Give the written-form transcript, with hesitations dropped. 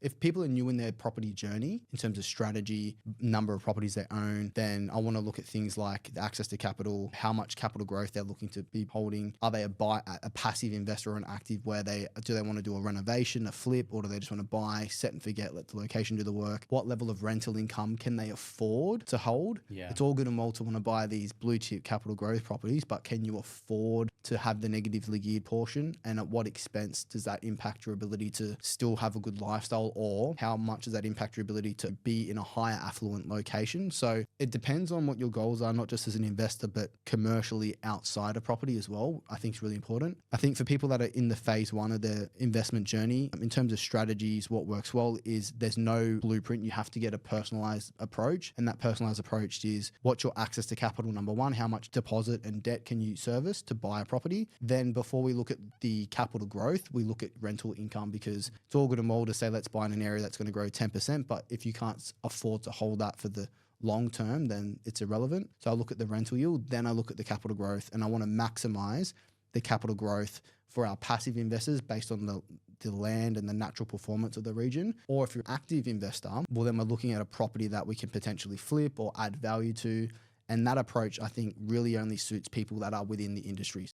if people are new in their property journey in terms of strategy, number of properties they own, then I want to look at things like the access to capital, how much capital growth they're looking to be holding. Are they a passive investor or an active where do they want to do a renovation, a flip, or do they just want to buy, set and forget, let the location do the work? What level of rental income can they afford to hold? Yeah. It's all good and well to want to buy these blue chip capital growth properties, but can you afford to have the negatively geared portion? And at what expense does that impact your ability to still have a good lifestyle, or how much does that impact your ability to be in a higher affluent location? So it depends on what your goals are, not just as an investor, but commercially outside of property as well. I think is really important. I think for people that are in the phase one of the investment journey, in terms of strategies, what works well is there's no blueprint. You have to get a personalized approach. And that personalized approach is what's your access to capital, number one, how much deposit and debt can you service to buy a property? Then before we look at the capital growth, we look at rental income, because it's all good and well to say, let's buy in an area that's going to grow 10%. But if you can't afford to hold that for the long term, then it's irrelevant. So I look at the rental yield, then I look at the capital growth, and I want to maximize the capital growth for our passive investors based on the land and the natural performance of the region. Or if you're an active investor, well, then we're looking at a property that we can potentially flip or add value to. And that approach, I think, really only suits people that are within the industry.